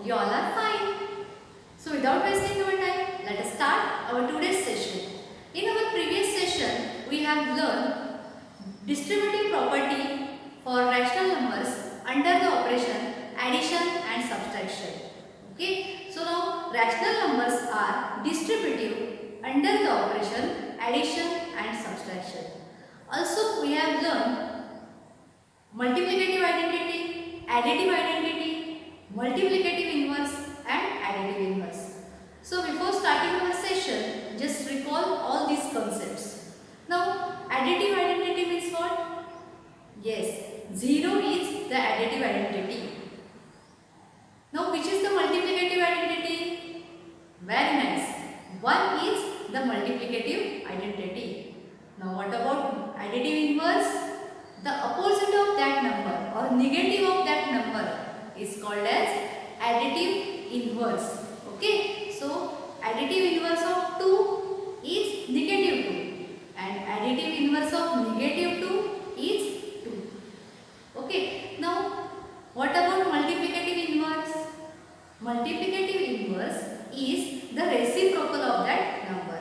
you all are fine. So without wasting our time, let us start our today's session. In our previous session, we have learned distributive property for rational numbers under the operation addition and subtraction. Okay. So now rational numbers are distributive under the operation addition and subtraction. Also we have learned multiplicative identity, additive identity, multiplicative inverse and additive inverse. So before starting our session, just recall all these concepts. Now additive identity means what? Yes, 0 is the additive identity. Now which is the multiplicative identity? Very nice. 1 is the multiplicative identity. Now what about additive inverse? The opposite of that number or negative of that number is called as additive inverse. Okay. So additive inverse of 2 is negative 2 and additive inverse of negative 2 is 2. Okay. Now what about multiplicative inverse? Multiplicative inverse is the reciprocal of that number.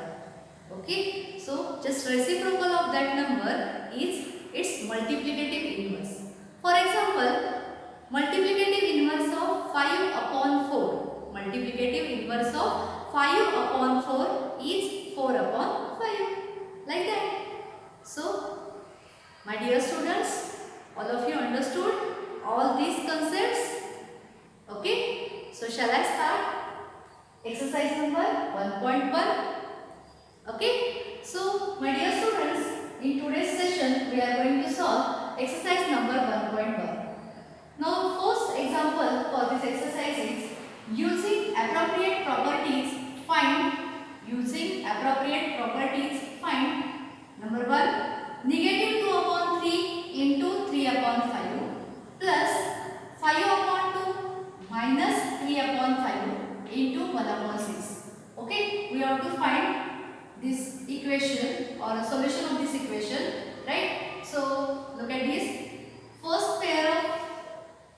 Okay. So just reciprocal of that number is its multiplicative inverse. For example, multiplicative inverse of 5 upon 4. Multiplicative inverse of 5 upon 4 is 4 upon 5. Like that. So, my dear students, all of you understood all these concepts? Okay. So, shall I start? Exercise number 1.1. Okay. So, my dear students, in today's session, we are going to solve exercise number 1.1. Now, first example for this exercise is using appropriate properties find. Using appropriate properties find. Number 1, negative 2 upon 3 into 3 upon 5 plus 5 upon 2 minus 3 upon 5 into 1 upon 6. Okay, we have to find this equation or a solution of this equation, right? So look at this. First pair of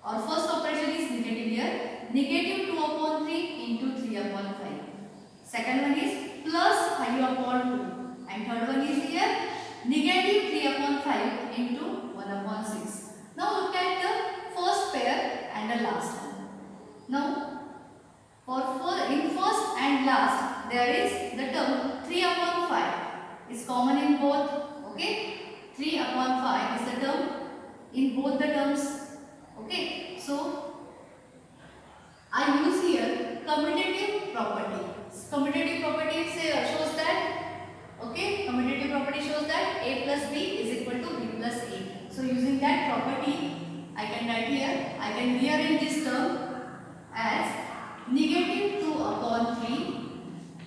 or first operation is negative here. Negative 2 upon 3 into 3 upon 5. Second one is plus 5 upon 2. And third one is here negative 3 upon 5 into 1 upon 6. Now look at the first pair and the last one. Now in first and last there is the term 3 upon 5 is common in both. Okay, 3 upon 5 is the term in both the terms. Okay, so I use here commutative property. Commutative property shows that, okay, commutative property shows that a plus b is equal to b plus a. So using that property, I can write here, I can rearrange this term as negative 2 upon 3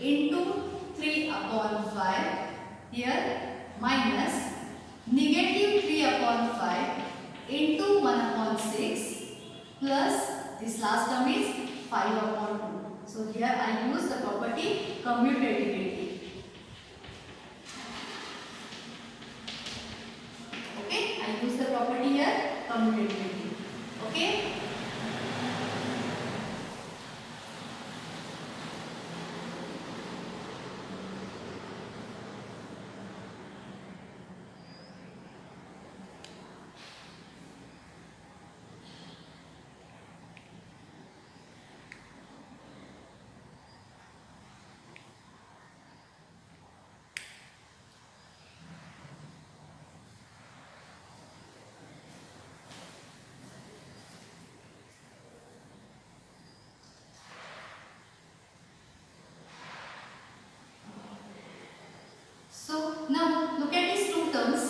into 3 upon 5 here minus negative 3 upon 5 into 1 upon 6 plus this last term is 5 upon 2. So here I use the property commutativity. Okay, I use the property here commutativity. Okay. So now look at these two terms.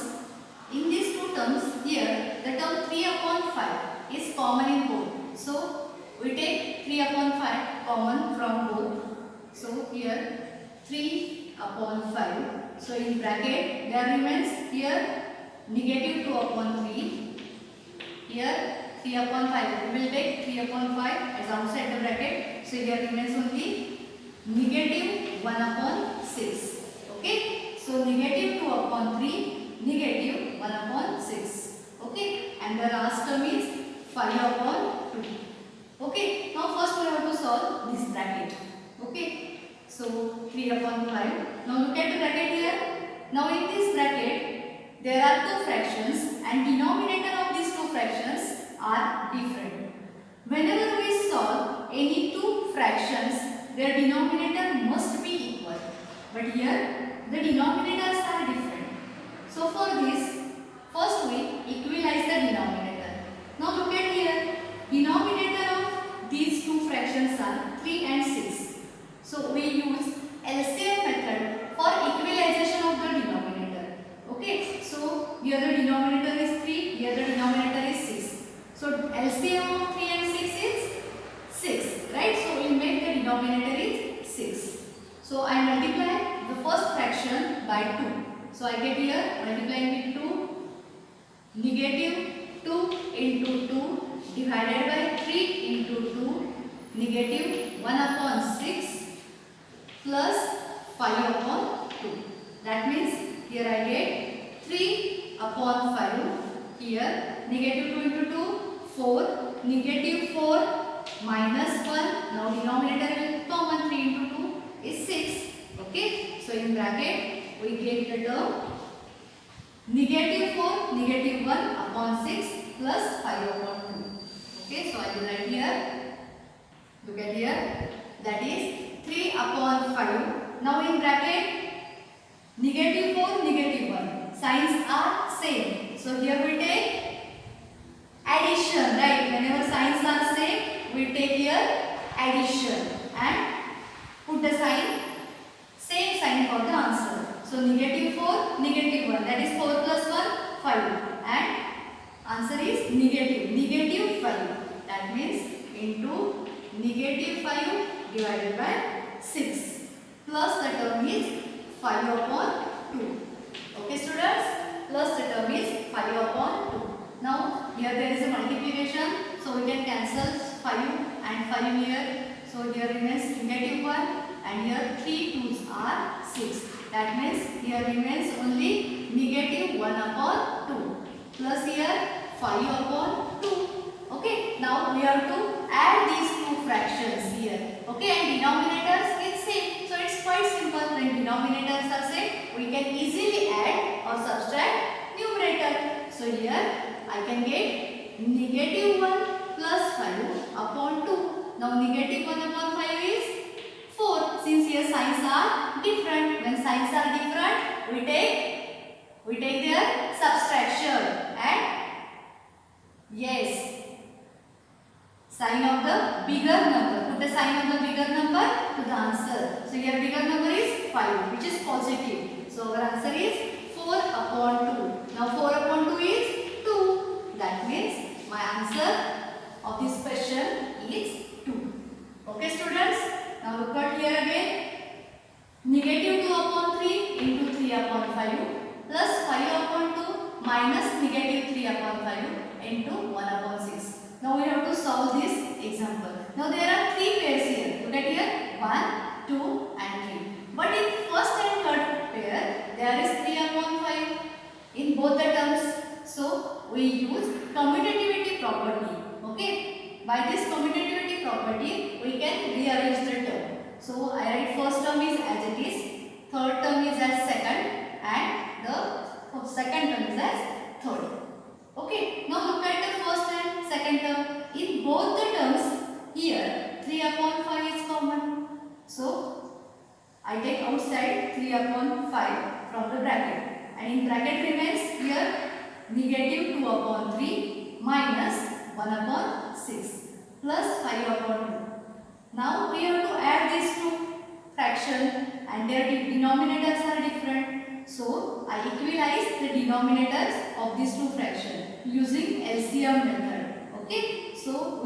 In these two terms here the term 3 upon 5 is common in both. So we take 3 upon 5 common from both. So here 3 upon 5. So in bracket there remains here negative 2 upon 3. Here 3 upon 5. We will take 3 upon 5 as outside the bracket. So here remains only negative 1 upon 6. Okay. So negative 2 upon 3, negative 1 upon 6. Okay. And the last term is 5 upon 2. Okay. Now first we have to solve this bracket. Okay. So 3 upon 5. Now look at the bracket here. Now in this bracket there are two fractions and denominator of these two fractions are different. Whenever we solve any two fractions, their denominator must be equal. But here the denominators are different. So for this, first we equalize the denominator. Now look at here. Denominator of these two fractions are 3 and 6. So we use LCM method for equalization of the denominator. Okay. So here the denominator is 3, here the denominator is 6. So LCM of 3 and 6 is 6, right? So we make the denominator is 6. So I multiply the first fraction by 2. So I get here multiplying with 2, negative 2 into 2 divided by 3 into 2, negative 1 upon 6 plus 5 upon 2. That means here I get 3 upon 5. Here negative 2 into 2, 4, negative 4 minus 1. Now denominator will common, 3 into 2 is 6. Okay. So in bracket we get the term negative 4, negative 1 upon 6 plus 5 upon 2. Okay. So I will write here. Look at here. That is 3 upon 5. Now in bracket negative 4, negative 1. Signs are same. So here we take addition, right? Whenever signs are same, we take here addition and put the sign, same sign for the answer. So negative 4, negative 1. That is 4 plus 1, 5. And answer is negative 5. That means into negative 5 divided by 6. Plus the term is 5 upon 2. Okay students? Plus the term is 5 upon 2. Now here there is a multiplication. So we can cancel 5 and 5 here. So here remains negative 1 and here 3 2's are 6. That means here remains only negative 1 upon 2. Plus here 5 upon 2. Okay. Now we have to add these two fractions here. Okay. And denominators is same. So it's quite simple. When denominators are same, we can easily add or subtract numerator. So here I can get negative 1 plus 5 upon 2. Now negative 1 upon 5 is 4. Since here signs are different. When signs are different, we take their subtraction and yes, sign of the bigger number. Put the sign of the bigger number to the answer. So here bigger number is 5, which is positive. So our answer is 4 upon 2. Now 4 upon 2 is 2. That means my answer of this question is 2. Okay students? Now look at here again. Negative 2 upon 3 into 3 upon 5 plus 5 upon 2 minus negative 3 upon 5 into 1 upon 6. Now we have to solve this example. Now there are 3 pairs here. Look at here. 1, 2 and 3. But in first and third pair, there is 3 upon 5 in both the terms. So we use commutativity property. Okay. By this commutativity property, we can rearrange the term. So I write first term is as it is, third term is as second, and the second term is as third. Okay. Now look at the first and second term. In both the terms, here 3 upon 5 is common. So I take outside 3 upon 5 from the bracket. And in bracket remains here negative 2 upon 3 minus 1 upon 6 plus 5 upon 2. Now we have to add these two fractions and their denominators are different. So I equalize the denominators of these two fractions using LCM method. Okay. So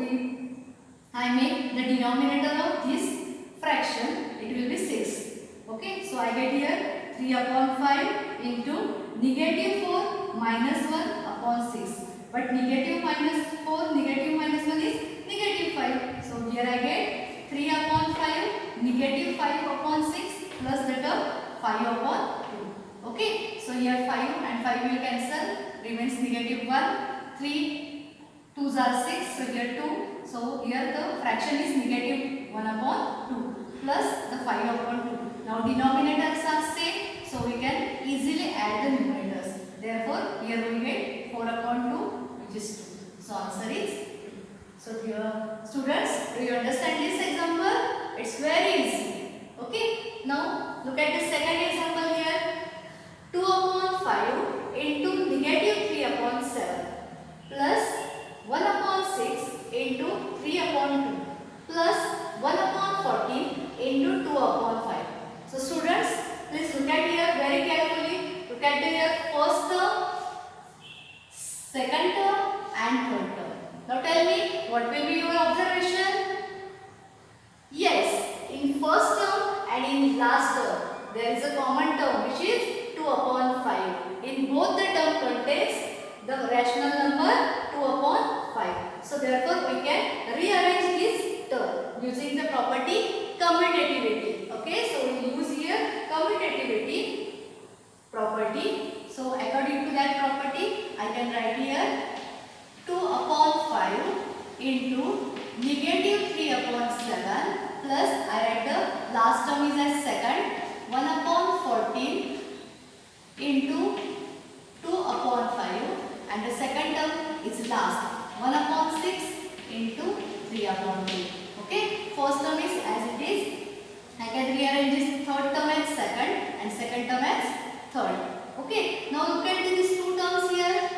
I make the denominator of this fraction, it will be 6. Okay. So I get here 3 upon 5 into negative 4 minus 1 upon 6. But negative minus 4, negative minus 1 is negative 5. So here I get 3 upon 5, negative 5 upon 6 plus the term 5 upon 2. Okay. So here 5 and 5 will cancel. Remains negative 1. 3 2's are 6. So here 2. So here the fraction is negative 1 upon 2 plus the 5 upon 2. Now denominators are same, so we can easily add the numerators. Therefore here we get 4 upon 2, which is 2. So answer is 2. So dear students, do you understand this example? It's very easy. Okay. Now look at the second example here. 2 upon 5 into negative 3 upon 7 plus 1 upon 6 into 3 upon 2 plus 1 upon 14 into 2 upon 5. So students, please look at here very carefully. Look at here first term, second term and third term. Now tell me, what will be your observation? Yes, in first term and in last term, there is a common term which is 2 upon 5. In both the term contains the rational number 2 upon 5. So therefore we can rearrange this term using the property commutativity. Okay, so we use here commutativity property. So according to that property, I can write here 2 upon 5 into negative 3 upon 7 plus I write the last term is as second 1 upon 14 into 2 upon 5 and the second term is last 1 upon 6 into 3 upon 2. Okay, first term is as it is. I can rearrange this third term as second and second term as third. Okay, now look at these two terms here.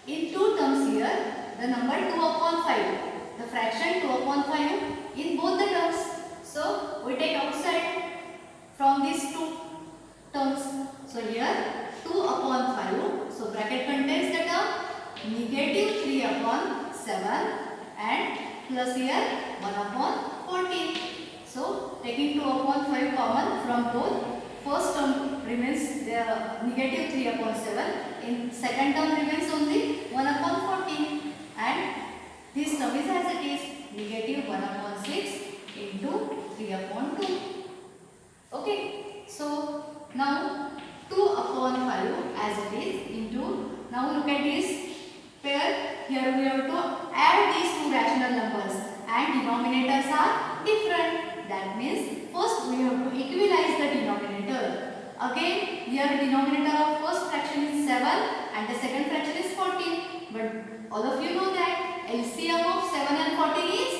In two terms here, the number 2 upon 5, the fraction 2 upon 5 in both the terms. So we take outside from these two terms. So here 2 upon 5. So bracket contains the term negative 3 upon 7 and plus here 1 upon 14. So taking 2 upon 5 common from both, first term remains the negative 3 upon 7. In second term remains only 1 upon 14 and this term is as it is negative 1 upon 6 into 3 upon 2. Okay, so now 2 upon 5 as it is into, now look at this pair. Here we have to add these two rational numbers and denominators are different. That means first we have to equalize the denominator. Again here denominator of first fraction is 7 and the second fraction is 14. But all of you know that LCM of 7 and 14 is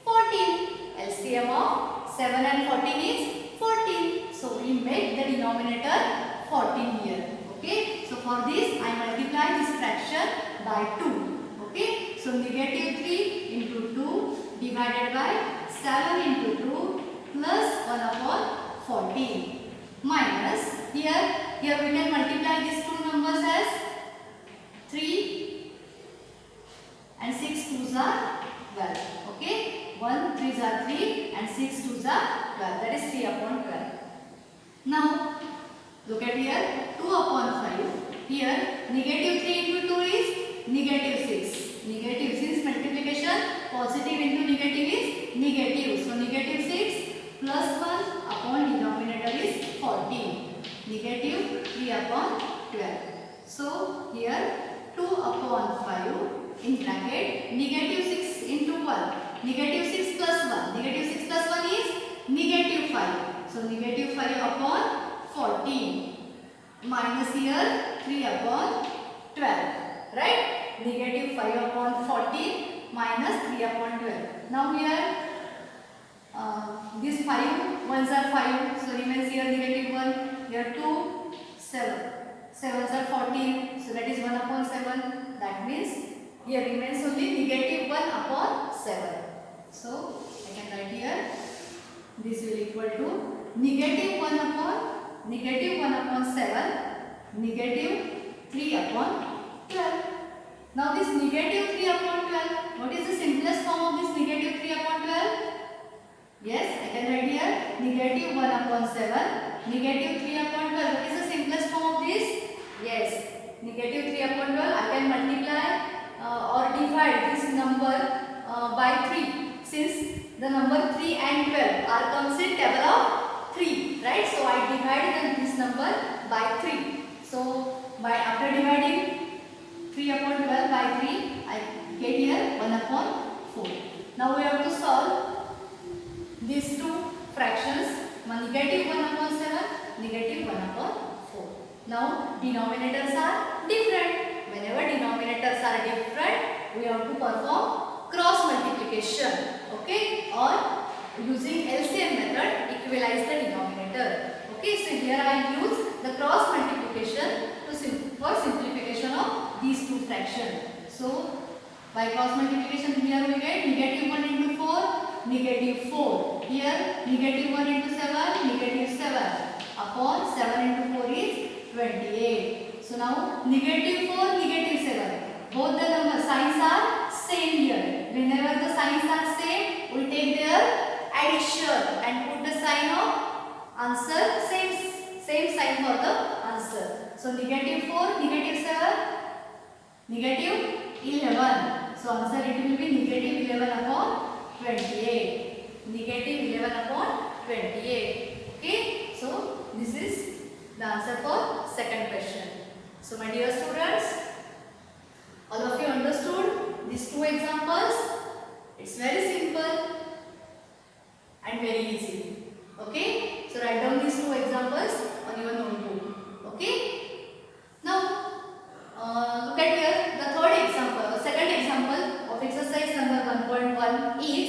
14. LCM of 7 and 14 is 14. So we make the denominator 14 here. Okay. So for this I multiply this fraction by 2. Okay. So negative 3 into 2 divided by 7 into 2 plus 1 upon 14 minus here we can multiply these two numbers as 3 and 6 2s are 12. Okay. 1 3s are 3 and 6 2s are 12. That is 3 upon 12. Now look at here 2 upon 5. Here negative 3 into 2 is negative 6. Negative, since multiplication positive into negative is negative. So negative 6 plus 1 upon denominator is 14. Negative 3 upon 12. So here 2 upon 5 in bracket negative 6 into 1. Negative 6 plus 1. Negative 6 plus 1 is negative 5. So negative 5 upon 14 minus here 3 upon 12. Right? Negative 5 upon 14 minus 3 upon 12. Now here these 5 ones are 5. So remains here negative 1. Here 2, 7. 7s are 14. So that is 1 upon 7. That means here remains only negative 1 upon 7. So I can write here this will equal to negative 1 upon 7 negative 3 upon 12. Now this negative 3 upon 12, what is the simplest form of this negative 3 upon 12? Yes, I can write here negative 1 upon 7 negative 3 upon 12. What is the simplest form of this? Yes, negative 3 upon 12 I can multiply or divide this number by 3, since the number 3 and 12 are comes in table of 3, right? So I divide this number by 3. So by after dividing 3 upon 12 by 3, I get here 1 upon 4. Now we have to solve these two fractions, negative 1 upon 7, negative 1 upon 4. Now denominators are different. Whenever denominators are different, we have to perform cross multiplication, okay, or using LCM method, equalize the denominator. Okay, so here I use the cross multiplication for simplification of these two fractions. So by cross multiplication, here we get negative 1 into 4, negative 4. Here negative 1 into 7, negative 7 upon 7 into 4 is 28. So now negative 4, negative 7. Both the number signs are same here. Whenever the signs are same, we take their addition and put the sign of answer, same sign for the answer. So negative 4, negative 7, negative 11. So answer it will be negative 11 upon 28. Negative 11 upon 28. Okay. So this is the answer for second question. So my dear students, all of you understood these two examples. It's very simple and very easy. Okay. So write down these two examples on your notebook. Okay. Now look at here the third example, the second example of exercise number 1.1 is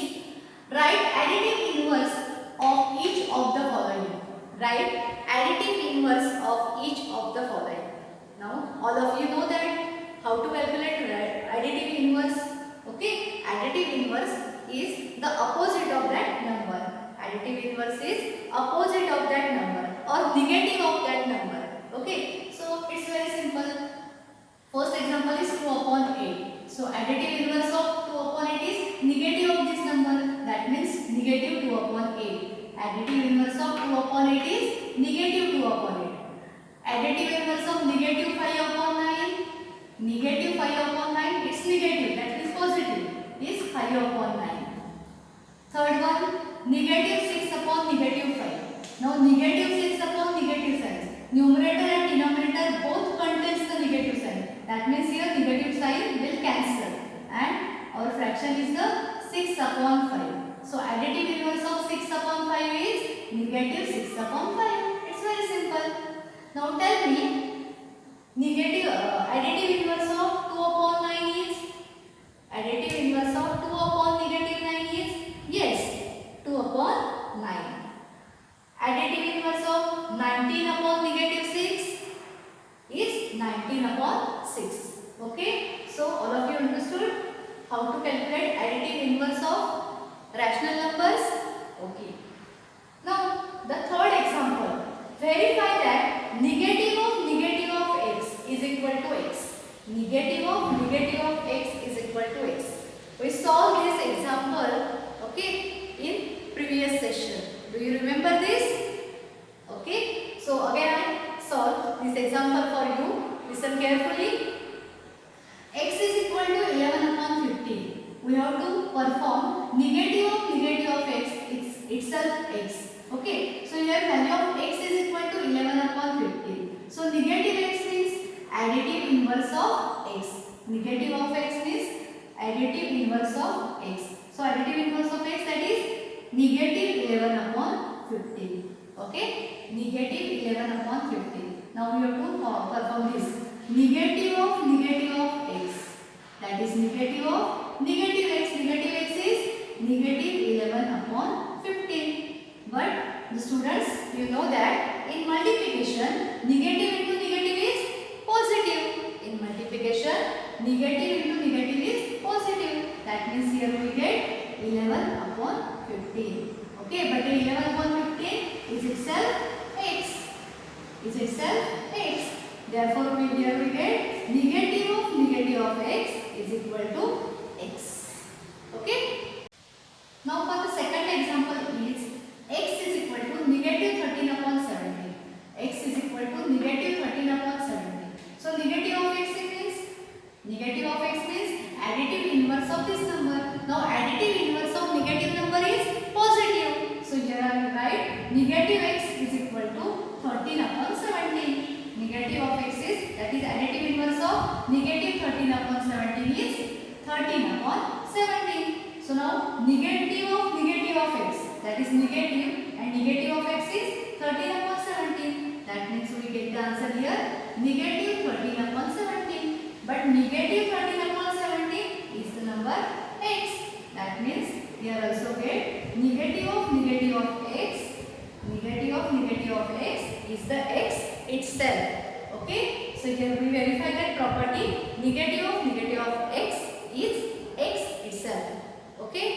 write additive inverse of each of the following. Write additive inverse of each of the following. Now all of you know that how to calculate additive inverse. Okay, additive inverse is the opposite of that number. Additive inverse is opposite of that number or negative of that number. Okay, so it's very simple. First example is 2 upon 8. So additive inverse of 2 upon 8 is negative of this number. That means negative 2 upon 8. Additive inverse of 2 upon 8 is negative 2 upon 8. Additive inverse of negative 5 upon 9. Negative 5 upon 9, it's negative, that is positive, is 5 upon 9. Third one, negative 6 upon negative 5. Now negative 6 upon negative 5. Numerator and denominator both contains the negative sign. That means here negative sign will cancel and our fraction is the 6 upon 5. So additive inverse of 6 upon 5 is negative 6 upon 5. It's very simple. Now tell me, additive inverse of 2 upon 9 is? Additive inverse of 2 upon negative 9 is? Yes, 2 upon 9. Additive inverse of 19 upon negative 6 is 19 upon 6. Okay, so all of you understood how to calculate additive inverse of rational numbers? Okay. Now the third example, verify that negative of x is equal to x. Negative of x is equal to x. We solved this example, okay, in previous session. Do you remember this? Okay. So again I solve this example for you. Listen carefully. X is equal to 11 upon 15. We have to perform negative of x, it's itself x. Okay. So here value of x is equal to 11 upon 15. So negative x means additive inverse of x. Negative of x means additive inverse of x. So additive inverse of x, that is negative 11 upon 15. Okay. Negative 11 upon 15. Now we have to perform this. Negative of x. That is negative of negative x. Negative x is negative 11 upon 15. But the students, you know that in multiplication, negative into negative is positive. In multiplication, negative into negative is positive. That means here we get 11 upon 15. Okay, but 11 upon 15 is itself x. Is itself x. Therefore, here we get negative of x is equal to x. Okay. Now for the second example is x is equal to negative 13 upon 17. X is equal to negative 13 upon 17. So negative of x means additive inverse of this number. Now additive inverse of negative number is positive. So here I will write negative x is equal to 13 upon 17. Negative of x is, that is additive inverse of negative 13 upon 17 is 13 upon 17. So now negative of x. that is negative, and negative of x is 13 upon 17. That means we get the answer here negative 13 upon 17. But negative 13 upon 17 is the number x. That means here also get negative of x. Negative of x is the x itself. Okay. So here we verify that property negative of x is x itself. Okay.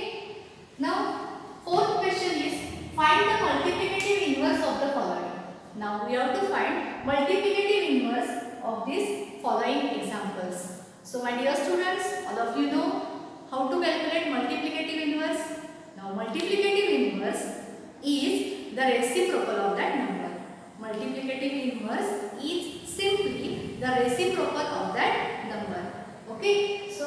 Now fourth question is find the multiplicative inverse of the following. Now we have to find multiplicative inverse of these following examples. So my dear students, all of you know how to calculate multiplicative inverse. Now multiplicative inverse is the reciprocal of that number. Multiplicative inverse is simply the reciprocal of that number. Okay. So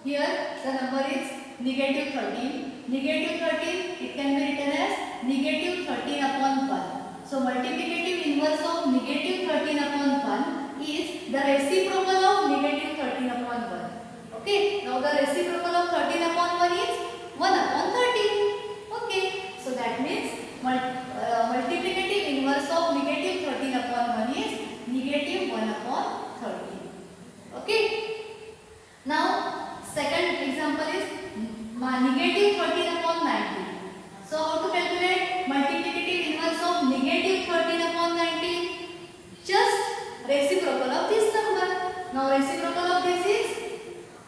here the number is negative 13. Negative 13, it can be written as negative 13 upon 1. So multiplicative inverse of negative 13 upon 1 is the reciprocal of negative 13 upon 1. Okay. Now the reciprocal of 13 upon 1 is 1 upon 13. Okay. So that means multiplicative inverse of negative 13 upon 1 is negative 1 upon 13. Okay. Now second example is negative 13 upon 19. So how to calculate multiplicative inverse of negative 13 upon 19? Just reciprocal of this number. Now reciprocal of this is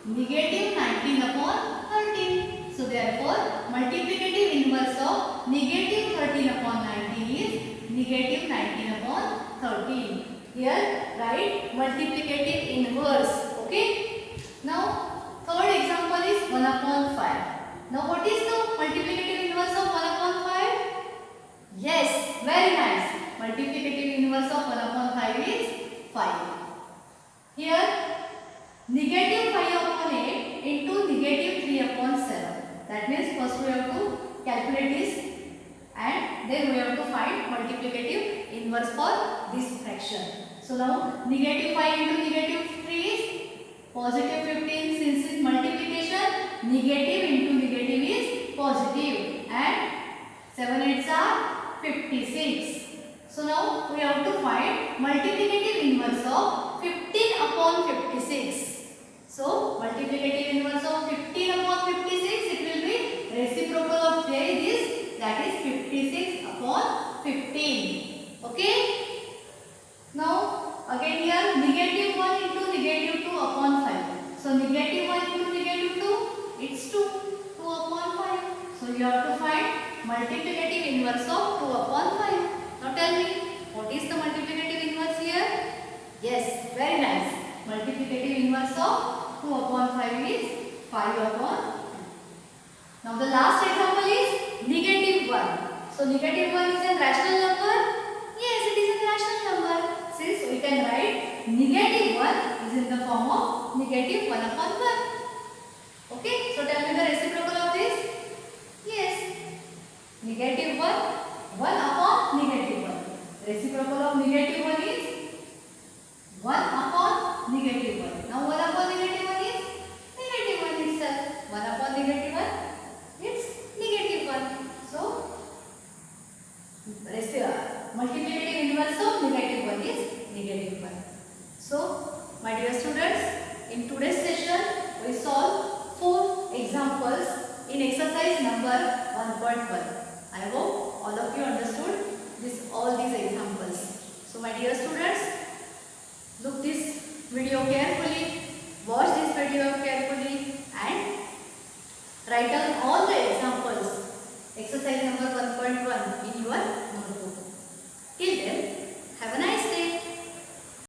negative 19 upon 13. So therefore multiplicative inverse of negative 13 upon 19 is negative 19 upon 13. Here write multiplicative inverse. Okay. Now third example is 1 upon 5. Now what is the multiplicative inverse of 1 upon 5? Yes, very nice. Multiplicative inverse of 1 upon 5 is 5. Here negative 5 upon 8 into negative 3 upon 7. That means first we have to calculate this and then we have to find multiplicative inverse for this fraction. So now negative 5 into negative 3 is positive 15. Since it's multiplication, negative into negative is positive and 7 8s are 56. So now we have to find multiplicative inverse of 15 upon 56. So multiplicative inverse of 15 upon 56, it will be reciprocal of this, that is 56 upon 15. Okay. Now again here negative 1 into negative 2 upon 5. So negative 1 into negative 2, it's 2 upon 5. So you have to find multiplicative inverse of 2 upon 5. Now tell me, what is the multiplicative inverse here? Yes, very nice. Multiplicative inverse of 2 upon 5 is 5 upon 2. Now the last example is negative 1. So negative 1 is a rational number? Yes, it is a rational number. Since we can write negative 1 is in the form of negative 1 upon 1. Okay, so tell me the reciprocal of this. Yes, negative 1, 1 upon negative 1. Reciprocal of negative 1 is 1 upon negative 1. Now 1 upon negative 1 is negative 1 itself. 1 upon negative 1, it's negative 1. So multiplicative inverse of negative 1 is negative 1. So my dear students, in today's session we solve 4 examples in exercise number 1.1. I hope all of you understood